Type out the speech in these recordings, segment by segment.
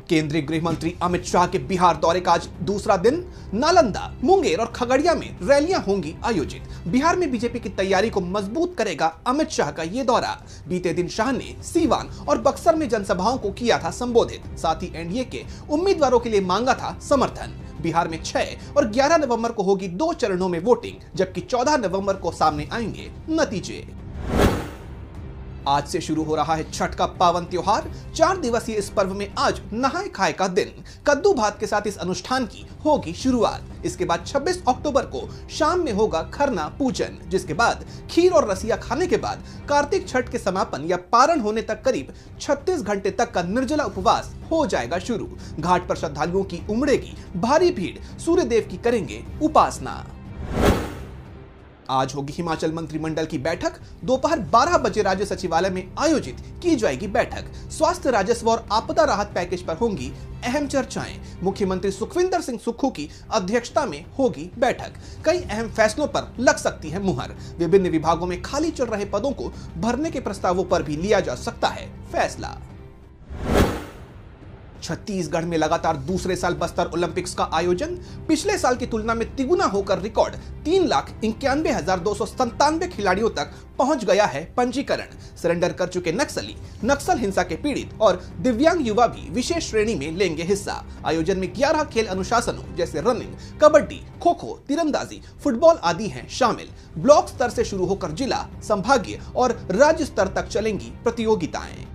केंद्रीय गृह मंत्री अमित शाह के बिहार दौरे का आज दूसरा दिन। नालंदा, मुंगेर और खगड़िया में रैलियां होंगी आयोजित। बिहार में बीजेपी की तैयारी को मजबूत करेगा अमित शाह का ये दौरा। बीते दिन शाह ने सीवान और बक्सर में जनसभाओं को किया था संबोधित। साथ ही एनडीए के उम्मीदवारों के लिए मांगा था समर्थन। बिहार में 6 और 11 नवंबर को होगी 2 चरणों में वोटिंग, जबकि 14 नवंबर को सामने आएंगे नतीजे। आज से शुरू हो रहा है छठ का पावन त्योहार। 4 दिवसीय इस पर्व में आज नहाय खाए का दिन। कद्दू भात के साथ इस अनुष्ठान की होगी शुरुआत। इसके बाद 26 अक्टूबर को शाम में होगा खरना पूजन, जिसके बाद खीर और रसिया खाने के बाद कार्तिक छठ के समापन या पारण होने तक करीब 36 घंटे तक का निर्जला उपवास हो जाएगा शुरू। घाट पर श्रद्धालुओं की उमड़ेगी भारी भीड़, सूर्य देव की करेंगे उपासना। आज होगी हिमाचल मंत्रिमंडल की बैठक। दोपहर 12 बजे राज्य सचिवालय में आयोजित की जाएगी बैठक। स्वास्थ्य, राजस्व और आपदा राहत पैकेज पर होंगी अहम चर्चाएं। मुख्यमंत्री सुखविंदर सिंह सुक्खू की अध्यक्षता में होगी बैठक। कई अहम फैसलों पर लग सकती है मुहर। विभिन्न विभागों में खाली चल रहे पदों को भरने के प्रस्तावों पर भी लिया जा सकता है फैसला। छत्तीसगढ़ में लगातार दूसरे साल बस्तर ओलंपिक्स का आयोजन। पिछले साल की तुलना में तिगुना होकर रिकॉर्ड 3,91,297 खिलाड़ियों तक पहुंच गया है पंजीकरण। सरेंडर कर चुके नक्सली, नक्सल हिंसा के पीड़ित और दिव्यांग युवा भी विशेष श्रेणी में लेंगे हिस्सा। आयोजन में 11 खेल अनुशासनों जैसे रनिंग, कबड्डी, खो खो, तीरंदाजी, फुटबॉल आदि हैं शामिल। ब्लॉक स्तर से शुरू होकर जिला, संभागीय और राज्य स्तर तक चलेंगी प्रतियोगिताएं।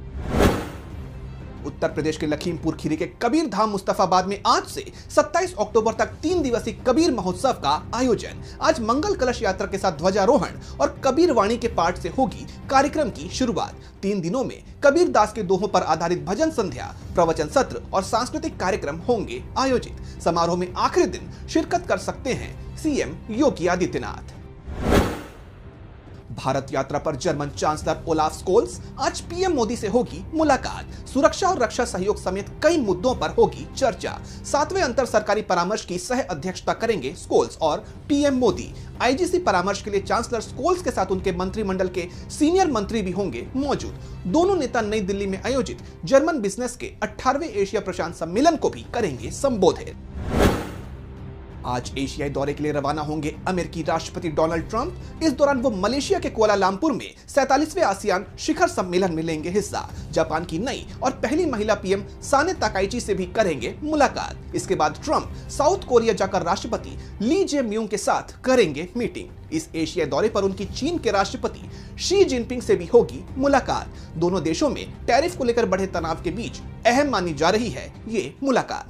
उत्तर प्रदेश के लखीमपुर खीरी के कबीर धाम मुस्तफाबाद में आज से 27 अक्टूबर तक 3 दिवसीय कबीर महोत्सव का आयोजन। आज मंगल कलश यात्रा के साथ ध्वजारोहण और कबीर वाणी के पाठ से होगी कार्यक्रम की शुरुआत। 3 दिनों में कबीर दास के दोहों पर आधारित भजन संध्या, प्रवचन सत्र और सांस्कृतिक कार्यक्रम होंगे आयोजित। समारोह में आखिरी दिन शिरकत कर सकते हैं सीएम योगी आदित्यनाथ। भारत यात्रा पर जर्मन चांसलर ओलाफ स्कोल्स। आज पीएम मोदी से होगी मुलाकात। सुरक्षा और रक्षा सहयोग समेत कई मुद्दों पर होगी चर्चा। 7वें अंतर सरकारी परामर्श की सह अध्यक्षता करेंगे स्कोल्स और पीएम मोदी। आईजीसी परामर्श के लिए चांसलर स्कोल्स के साथ उनके मंत्रिमंडल के सीनियर मंत्री भी होंगे मौजूद। दोनों नेता नई दिल्ली में आयोजित जर्मन बिजनेस के 18वें एशिया प्रशांत सम्मेलन को भी करेंगे संबोधित। आज एशियाई दौरे के लिए रवाना होंगे अमेरिकी राष्ट्रपति डोनाल्ड ट्रंप। इस दौरान वो मलेशिया के कुआलालंपुर में 47वें आसियान शिखर सम्मेलन में लेंगे हिस्सा। जापान की नई और पहली महिला पीएम साने ताकाइची से भी करेंगे मुलाकात। इसके बाद ट्रंप साउथ कोरिया जाकर राष्ट्रपति ली जे म्यूंग के साथ करेंगे मीटिंग। इस एशियाई दौरे पर उनकी चीन के राष्ट्रपति शी जिनपिंग से भी होगी मुलाकात। दोनों देशों में टैरिफ को लेकर बढ़े तनाव के बीच अहम मानी जा रही है ये मुलाकात।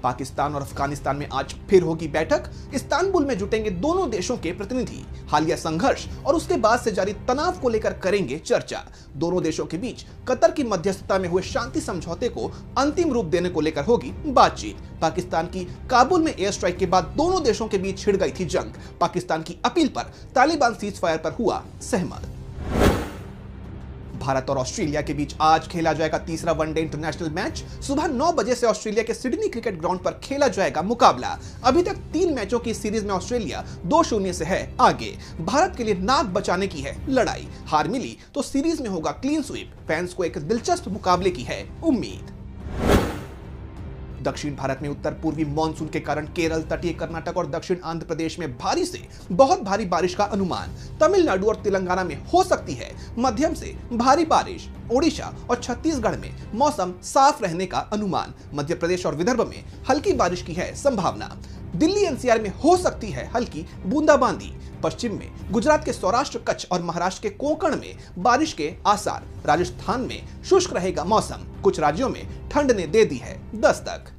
पाकिस्तान और अफगानिस्तान में आज फिर होगी बैठक। इस्तांबुल में जुटेंगे दोनों देशों के प्रतिनिधि। हालिया संघर्ष और उसके बाद से जारी तनाव को लेकर करेंगे चर्चा। दोनों देशों के बीच कतर की मध्यस्थता में हुए शांति समझौते को अंतिम रूप देने को लेकर होगी बातचीत। पाकिस्तान की काबुल में एयर स्ट्राइक के बाद दोनों देशों के बीच छिड़ गई थी जंग। पाकिस्तान की अपील पर तालिबान सीज फायर पर हुआ सहमत। भारत और ऑस्ट्रेलिया के बीच आज खेला जाएगा तीसरा वनडे इंटरनेशनल मैच। सुबह 9 बजे से ऑस्ट्रेलिया के सिडनी क्रिकेट ग्राउंड पर खेला जाएगा मुकाबला। अभी तक 3 मैचों की सीरीज में ऑस्ट्रेलिया 2-0 से है आगे। भारत के लिए नाक बचाने की है लड़ाई। हार मिली तो सीरीज में होगा क्लीन स्वीप। फैंस को एक दिलचस्प मुकाबले की है उम्मीद। दक्षिण भारत में उत्तर पूर्वी मानसून के कारण केरल, तटीय कर्नाटक और दक्षिण आंध्र प्रदेश में भारी से बहुत भारी बारिश का अनुमान। तमिलनाडु और तेलंगाना में हो सकती है मध्यम से भारी बारिश। ओडिशा और छत्तीसगढ़ में मौसम साफ रहने का अनुमान। मध्य प्रदेश और विदर्भ में हल्की बारिश की है संभावना। दिल्ली एनसीआर में हो सकती है हल्की बूंदाबांदी। पश्चिम में गुजरात के सौराष्ट्र, कच्छ और महाराष्ट्र के कोंकण में बारिश के आसार। राजस्थान में शुष्क रहेगा मौसम। कुछ राज्यों में ठंड ने दे दी है दस्तक।